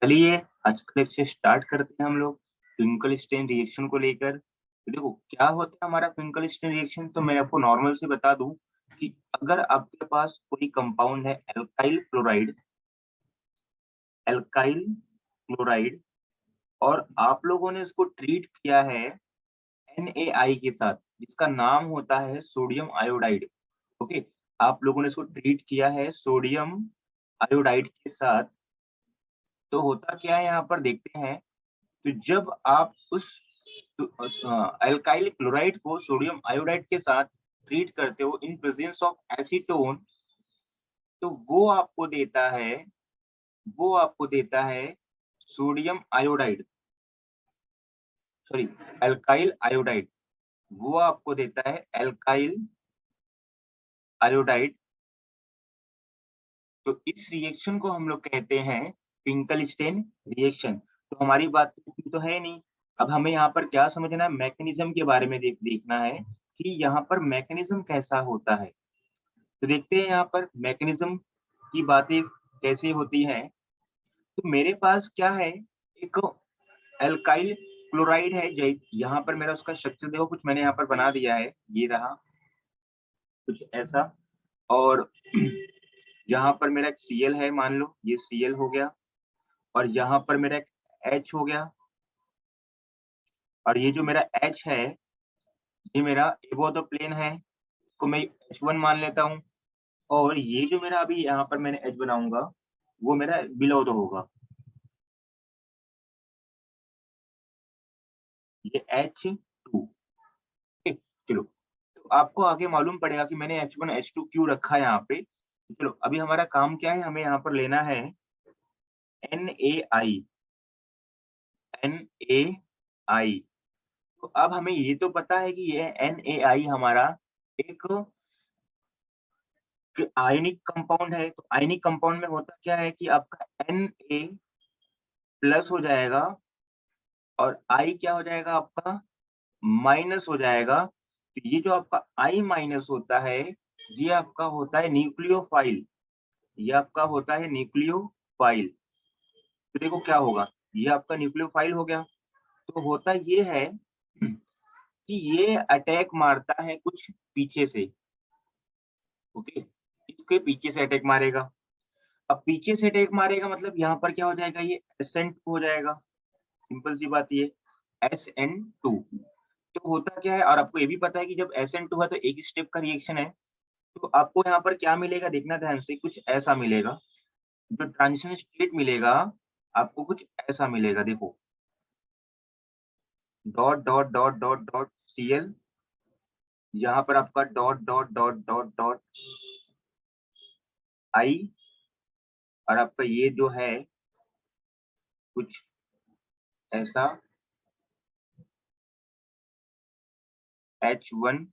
चलिए आज का लेक्चर स्टार्ट करते हैं हम लोग ट्विंकल स्टेन रिएक्शन को लेकर। तो देखो क्या होता है हमारा ट्विंकल स्टेन रिएक्शन, तो मैं आपको नॉर्मल से बता दूं कि अगर आपके पास कोई कंपाउंड है एल्काइल क्लोराइड और आप लोगों ने उसको ट्रीट किया है NaI के साथ, जिसका नाम होता है सोडियम आयोडाइड। ओके, आप लोगों ने इसको ट्रीट किया है सोडियम आयोडाइड के साथ। तो होता क्या है यहाँ पर देखते हैं। तो जब आप उस अल्काइल क्लोराइड को सोडियम आयोडाइड के साथ ट्रीट करते हो इन प्रेजेंस ऑफ एसीटोन, तो वो आपको देता है sodium iodide, sorry alkyl iodide. वो आपको देता है अल्काइल आयोडाइड। तो इस रिएक्शन को हम लोग कहते हैं ट्विंकल स्टेन रिएक्शन। तो हमारी बात तो है नहीं। अब हमें यहाँ पर क्या समझना है, मैकेनिज्म के बारे में देखना है कि यहाँ पर मैकेनिज्म कैसा होता है। तो देखते हैं यहाँ पर मैकेनिज्म की बातें कैसे होती हैं। तो मेरे पास क्या है, एक एल्काइल क्लोराइड है। यहाँ पर मेरा उसका स्ट्रक्चर देखो, कुछ मैंने यहाँ पर बना दिया है, ये रहा कुछ ऐसा। और यहाँ पर मेरा एक Cl है, मान लो ये Cl हो गया, और यहाँ पर मेरा एक H हो गया, और ये जो मेरा H है ये मेरा एबोव द प्लेन है, इसको मैं H1 मान लेता हूँ। और ये जो मेरा अभी यहाँ पर मैंने H बनाऊंगा वो मेरा बिलो द होगा, ये H2। ठीक, चलो। तो आपको आगे मालूम पड़ेगा कि मैंने H1 H2 क्यों रखा है यहाँ पे। तो चलो अभी हमारा काम क्या है, हमें यहाँ पर लेना है NaI। NaI, तो अब हमें ये तो पता है कि ये NaI हमारा एक आयनिक कंपाउंड है। तो आयनिक कंपाउंड में होता क्या है कि आपका Na प्लस हो जाएगा और I क्या हो जाएगा आपका माइनस हो जाएगा। तो ये जो आपका I माइनस होता है ये आपका होता है न्यूक्लियोफाइल, ये आपका होता है न्यूक्लियोफाइल। तो देखो क्या होगा, ये आपका न्यूक्लियोफाइल हो गया। तो होता ये है कि ये अटैक मारता है कुछ पीछे से। ओके, इसके पीछे से अटैक मारेगा। अब पीछे से अटैक मारेगा मतलब यहाँ पर क्या हो जाएगा, ये SN2 हो जाएगा। सिंपल सी बात ये SN2। तो होता क्या है, और आपको ये भी पता है कि जब SN2 है तो एक स्टेप का रिएक्शन है। तो आपको यहाँ पर क्या मिलेगा देखना ध्यान से, कुछ ऐसा मिलेगा। जो ट्रांजिशन स्टेट मिलेगा आपको कुछ ऐसा मिलेगा, देखो dot dot dot dot dot Cl, यहाँ पर आपका dot dot dot dot dot I, और आपका ये जो है कुछ ऐसा H1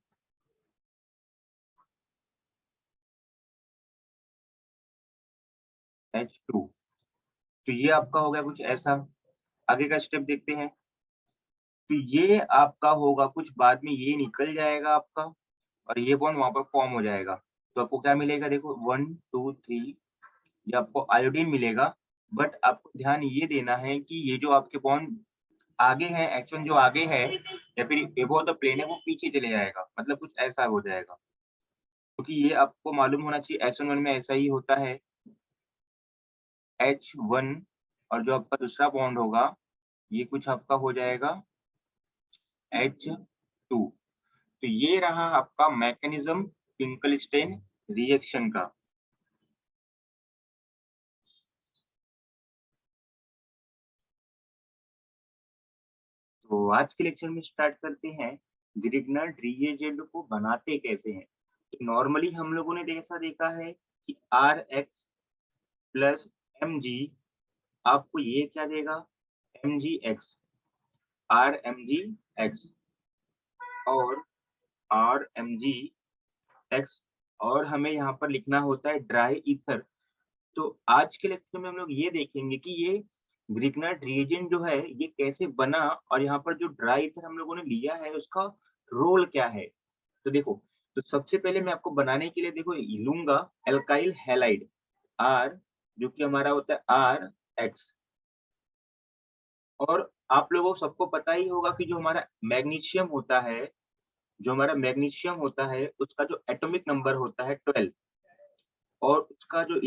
H2। तो ये आपका हो गया कुछ ऐसा। आगे का स्टेप देखते हैं। तो ये आपका होगा कुछ बाद में, ये निकल जाएगा आपका और ये बॉन्ड वहां पर फॉर्म हो जाएगा। तो आपको क्या मिलेगा, देखो 1 2 3, ये आपको आयोडीन मिलेगा। बट आपको ध्यान ये देना है कि ये जो आपके बॉन्ड आगे है, H1 जो आगे है या फिर एबोव द प्लेन है, वो पीछे चले जाएगा, मतलब कुछ ऐसा हो जाएगा। क्योंकि ये आपको मालूम होना चाहिए SN1 में ऐसा ही होता है H1, और जो आपका दूसरा बॉन्ड होगा ये कुछ आपका हो जाएगा H2। तो ये रहा आपका मैकेनिज्म ट्विंकल स्टेन रिएक्शन का। तो आज के लेक्चर में स्टार्ट करते हैं ग्रिग्नर रिएजेंट को बनाते कैसे हैं। तो नॉर्मली हम लोगों ने ऐसा देखा है कि Rx प्लस Mg आपको ये क्या देगा, Mgx, Rmgx और Rmgx। और हमें यहाँ पर लिखना होता है ड्राई ईथर। तो आज के लेक्चर में हम लोग ये देखेंगे कि ये ग्रिग्नार्ड रिएजेंट जो है ये कैसे बना, और यहाँ पर जो ड्राई ईथर हम लोगों ने लिया है उसका रोल क्या है। तो देखो, तो सबसे पहले मैं आपको बनाने के लिए देखो लूंगा एल्काइल हैलाइड R, जो कि हमारा होता है RX। और आप लोगों को सबको पता ही होगा कि जो हमारा मैग्नीशियम होता है उसका जो एटॉमिक नंबर होता है 12 और उसका जो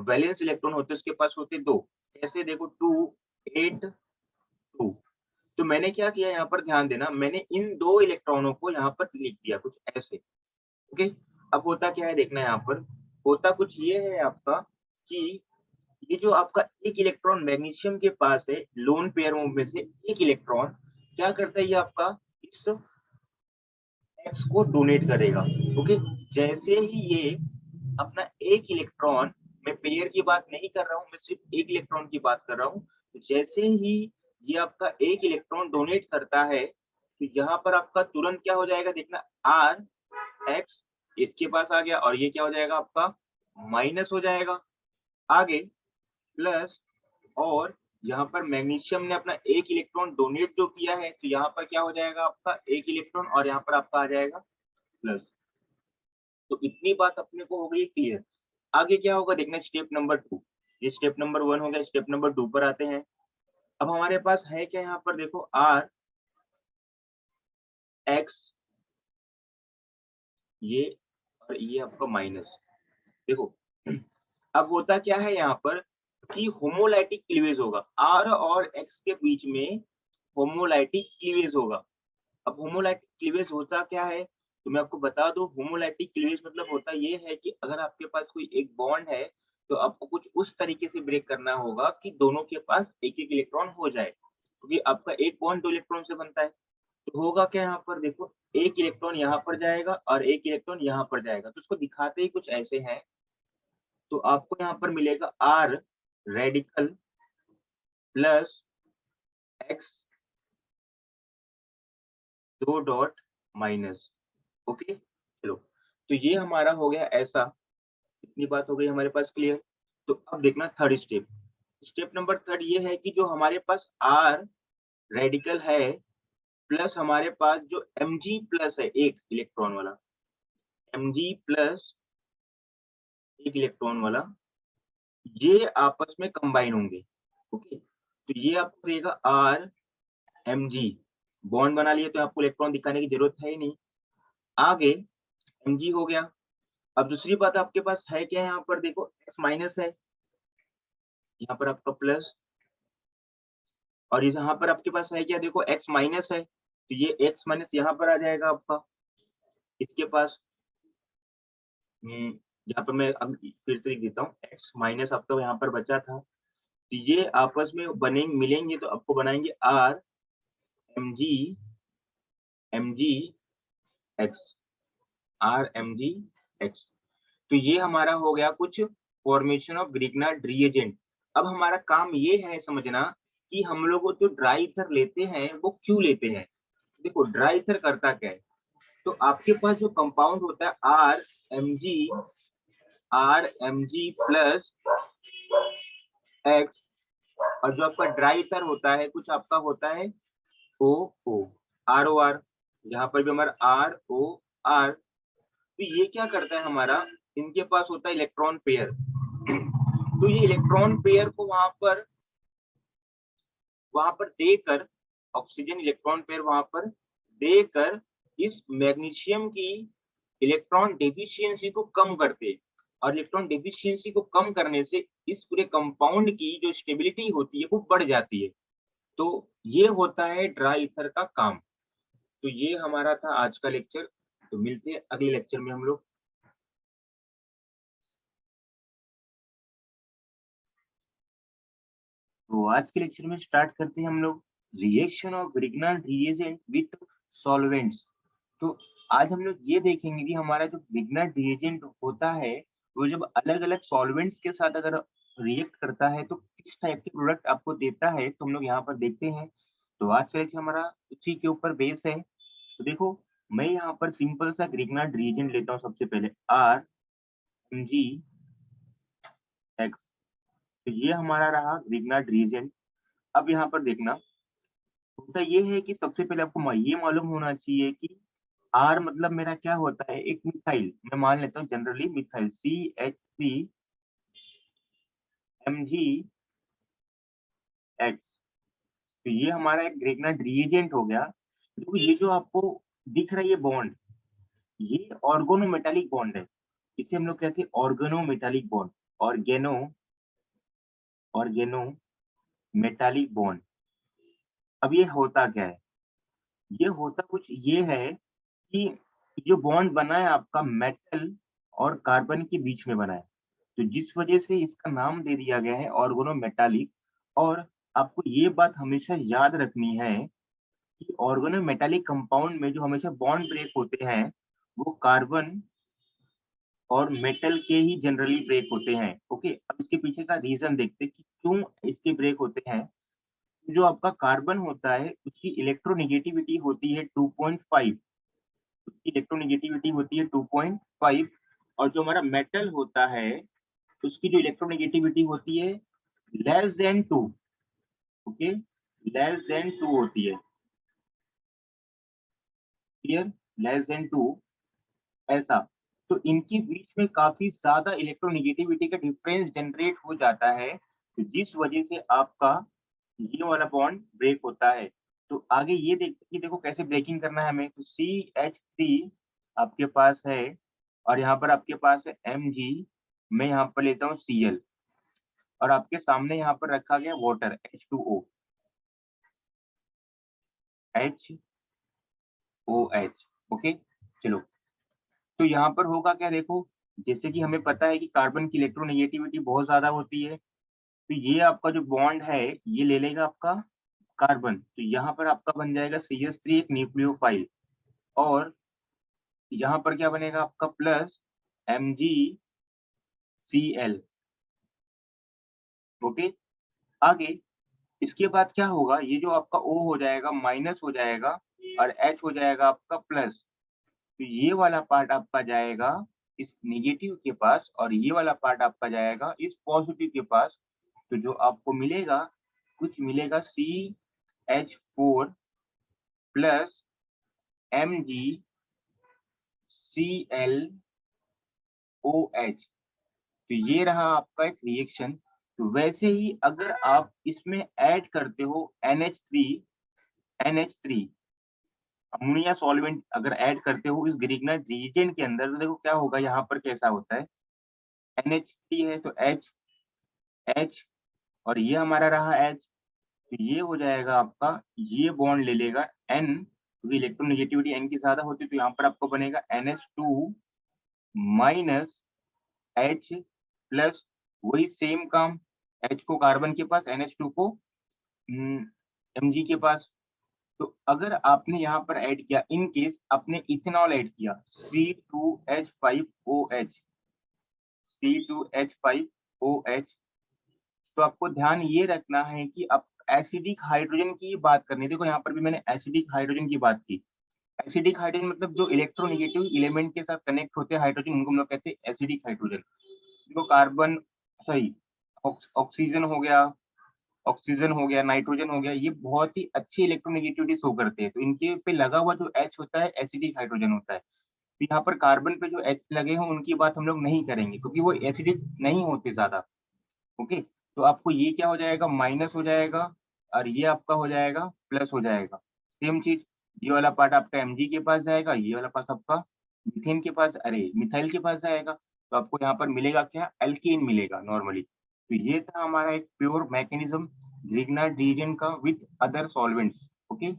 वैलेंस इलेक्ट्रॉन होते हैं उसके पास होते 2। ऐसे देखो 2, 8, 2। तो मैंने क्या किया यहाँ पर ध्यान देना, मैंने इन 2 इलेक्ट्रॉनों को यहाँ पर लिख दिया कुछ ऐसे। ओके, अब होता क्या है देखना यहाँ पर, होता कुछ ये है आपका कि ये जो आपका एक इलेक्ट्रॉन मैग्नीशियम के पास है, लोन पेयर में से एक इलेक्ट्रॉन क्या करता है, ये आपका इस एक्स को डोनेट करेगा। ओके, जैसे ही ये अपना एक इलेक्ट्रॉन, मैं पेयर की बात नहीं कर रहा हूँ, मैं सिर्फ एक इलेक्ट्रॉन की बात कर रहा हूँ, तो जैसे ही ये आपका एक इलेक्ट्रॉन डोनेट करता है तो यहाँ पर आपका तुरंत क्या हो जाएगा देखना, आर एक्स इसके पास आ गया और ये क्या हो जाएगा आपका माइनस हो जाएगा। आगे प्लस, और यहाँ पर मैग्नीशियम ने अपना एक इलेक्ट्रॉन डोनेट जो किया है तो यहाँ पर क्या हो जाएगा आपका एक इलेक्ट्रॉन और यहाँ पर आपका आ जाएगा प्लस। तो इतनी बात अपने को हो गई क्लियर। आगे क्या होगा देखना, स्टेप नंबर 2। ये स्टेप नंबर 1 हो गया, स्टेप नंबर 2 पर आते हैं। अब हमारे पास है क्या यहाँ पर देखो, आर एक्स ये और ये आपका माइनस। देखो अब होता क्या है यहाँ पर कि होमोलाइटिक क्लीवेज होगा, आर और एक्स के बीच में होमोलाइटिक क्लीवेज होगा। अब होमोलाइटिक क्लीवेज होता क्या है तो मैं आपको बता दूं, होमोलाइटिक क्लीवेज मतलब होता ये है कि अगर आपके पास कोई एक बॉन्ड है तो आपको कुछ उस तरीके से ब्रेक करना होगा कि दोनों के पास एक एक इलेक्ट्रॉन हो जाए, क्योंकि आपका एक बॉन्ड 2 इलेक्ट्रॉन से बनता है। तो होगा क्या यहाँ पर देखो, एक इलेक्ट्रॉन यहाँ पर जाएगा और एक इलेक्ट्रॉन यहाँ पर जाएगा, तो उसको दिखाते ही कुछ ऐसे हैं। तो आपको यहाँ पर मिलेगा R radical plus X 2 dot minus. Okay चलो, तो ये हमारा हो गया ऐसा, इतनी बात हो गई हमारे पास क्लियर। तो अब देखना third step, step number third ये है कि जो हमारे पास आर रेडिकल है प्लस हमारे पास जो Mg प्लस है एक इलेक्ट्रॉन वाला, Mg प्लस एक इलेक्ट्रॉन वाला, ये आपस में कंबाइन होंगे। ओके, तो ये आपको देगा आर Mg, बॉन्ड बना लिए तो आपको इलेक्ट्रॉन दिखाने की जरूरत है ही नहीं। आगे Mg हो गया। अब दूसरी बात आपके पास है क्या, यहाँ पर देखो x माइनस है, यहाँ पर आपका प्लस, और यहाँ पर आपके पास है क्या देखो x माइनस है, तो ये x माइनस यहाँ पर आ जाएगा आपका इसके पास। यहाँ पर मैं अब फिर से लिख देता हूँ, x माइनस आपका यहाँ पर बचा था, तो ये आपस में बनेंगे मिलेंगे तो आपको बनाएंगे r mg x, r mg x। तो ये हमारा हो गया कुछ फॉर्मेशन ऑफ ग्रिग्नार्ड रिएजेंट। अब हमारा काम ये है समझना कि हम लोग जो ड्राई ईथर लेते हैं वो क्यों लेते हैं। देखो ड्राई ईथर करता क्या है, तो आपके पास जो कंपाउंड होता है R M G plus X, और जो आपका ड्राई ईथर होता है कुछ आपका होता है ओ ओ आर ओ आर, यहाँ पर भी हमारा आर ओ आर। तो ये क्या करता है हमारा, इनके पास होता है इलेक्ट्रॉन पेयर, तो ये इलेक्ट्रॉन पेयर को वहां पर देकर, ऑक्सीजन इलेक्ट्रॉन पेयर वहां पर देकर इस मैग्नीशियम की इलेक्ट्रॉन डेफिशिएंसी को कम करते, और इलेक्ट्रॉन डेफिशिएंसी को कम करने से इस पूरे कंपाउंड की जो स्टेबिलिटी होती है वो बढ़ जाती है। तो ये होता है ड्राई ईथर का काम। तो ये हमारा था आज का लेक्चर, तो मिलते हैं अगले लेक्चर में हम लोग। तो आज के लेक्चर में स्टार्ट करते हैं हम लोग reaction of Grignard reagent with solvents. तो आज हम लोग ये देखेंगे कि हमारा जो ग्रिग्नार्ड रिएजेंट होता है वो जब अलग अलग सॉल्वेंट्स के साथ अगर रिएक्ट करता है तो किस टाइप के प्रोडक्ट आपको देता है, तो हम लोग यहाँ पर देखते हैं। तो आज का लेक्चर हमारा उसी के ऊपर बेस है। तो देखो मैं यहाँ पर सिंपल सा ग्रिग्नार्ड रिएजेंट लेता हूँ, सबसे पहले आर एम जी एक्स, तो ये हमारा रहा ग्रिग्नार्ड रिएजेंट। अब यहाँ पर देखना होता ये है कि सबसे पहले आपको ये मालूम होना चाहिए कि आर मतलब मेरा क्या होता है, एक मिथाइल, मैं मान लेता हूँ generally methyl CH3 Mg X। तो ये हमारा एक ग्रेगनाइट रिएजेंट हो गया। देखो ये जो आपको दिख रहा है ये बॉन्ड, ये ऑर्गेनोमेटालिक बॉन्ड है। इसे हम लोग कहते हैं organometallic bond, organo organometallic bond. अब ये होता क्या है? ये होता कुछ ये है कि जो बॉन्ड बना है आपका मेटल और कार्बन के बीच में बना है। तो जिस वजह से इसका नाम दे दिया गया है ऑर्गेनोमेटालिक। और आपको ये बात हमेशा याद रखनी है कि ऑर्गेनोमेटालिक कंपाउंड में जो हमेशा बॉन्ड ब्रेक होते हैं, वो कार्बन और मेटल के ही जनरली ब्रेक होते हैं। ओके, अब इसके पीछे का रीज़न देखते हैं कि क्यों इसके ब्रेक होते हैं। जो आपका कार्बन होता है, उसकी इलेक्ट्रोनेगेटिविटी होती है 2.5, उसकी इलेक्ट्रोनेगेटिविटी होती है 2.5। और जो हमारा मेटल होता है, उसकी जो इलेक्ट्रोनेगेटिविटी होती है less than 2। Okay, less than 2 होती है। क्लियर? लेस देन 2, ऐसा। तो इनके बीच में काफ़ी ज़्यादा इलेक्ट्रोनेगेटिविटी का डिफरेंस जनरेट हो जाता है, तो जिस वजह से आपका ये वाला बॉन्ड ब्रेक होता है। तो आगे ये देखते हैं कि देखो कैसे ब्रेकिंग करना है हमें। तो CH3 आपके पास है और यहाँ पर आपके पास है Mg, मैं यहाँ पर लेता हूँ Cl और आपके सामने यहाँ पर रखा गया वाटर H2O, HOH। ओके, चलो। तो यहाँ पर होगा क्या देखो, जैसे कि हमें पता है कि कार्बन की इलेक्ट्रोनेगेटिविटी बहुत ज़्यादा होती है, तो ये आपका जो बॉन्ड है, ये ले लेगा आपका कार्बन, तो यहाँ पर आपका बन जाएगा CH3 एक न्यूक्लियोफाइल। और यहाँ पर क्या बनेगा आपका प्लस MgCl। ओके, आगे इसके बाद क्या होगा, ये जो आपका O हो जाएगा माइनस हो जाएगा और H हो जाएगा आपका प्लस। तो ये वाला पार्ट आपका जाएगा इस नेगेटिव के पास और ये वाला पार्ट आपका जाएगा इस पॉजिटिव के पास। तो जो आपको मिलेगा, कुछ मिलेगा CH4 प्लस MgClOH। तो ये रहा आपका एक रिएक्शन। तो वैसे ही अगर आप इसमें ऐड करते हो NH3 अमोनिया सॉल्वेंट अगर ऐड करते हो इस ग्रिग्नाइट रिएजेंट के अंदर, तो देखो क्या होगा, यहाँ पर कैसा होता है। NH3 है तो H और ये हमारा रहा H। तो ये हो जाएगा आपका, ये बॉन्ड ले लेगा N, क्योंकि इलेक्ट्रोनेगेटिविटी N की ज्यादा होती है, तो यहाँ पर आपको बनेगा NH2 माइनस H प्लस, वही सेम काम, H को कार्बन के पास, NH2 को Mg के पास। तो अगर आपने यहाँ पर ऐड किया, इन केस आपने इथेनॉल ऐड किया C2H5OH, C2H5OH, तो आपको ध्यान ये रखना है कि आप एसिडिक हाइड्रोजन की बात करनी है। देखो यहाँ पर भी मैंने एसिडिक हाइड्रोजन की बात की। एसिडिक हाइड्रोजन मतलब जो इलेक्ट्रोनेगेटिव एलिमेंट के साथ कनेक्ट होते हैं हाइड्रोजन, उनको हम लोग कहते हैं एसिडिक हाइड्रोजन। देखो कार्बन, सही, ऑक्सीजन हो गया, नाइट्रोजन हो गया, ये बहुत ही अच्छी इलेक्ट्रोनेगेटिविटी शो करते हैं। तो इनके पे लगा हुआ जो H होता है एसिडिक हाइड्रोजन होता है। तो यहाँ पर कार्बन पे जो H लगे हैं उनकी बात हम लोग नहीं करेंगे, क्योंकि वो एसिडिक नहीं होते ज्यादा। ओके, तो आपको ये क्या हो जाएगा, माइनस हो जाएगा और ये आपका हो जाएगा प्लस हो जाएगा। सेम चीज, ये वाला पार्ट आपका Mg के पास जाएगा, ये वाला पार्ट आपका मीथेन के पास, अरे मिथाइल के पास जाएगा। तो आपको यहाँ पर मिलेगा क्या, एल्कीन मिलेगा नॉर्मली। तो ये था हमारा एक प्योर मैकेनिज्म ग्रिग्नाइट रिएजेंट का विथ अदर सॉल्वेंट्स। ओके।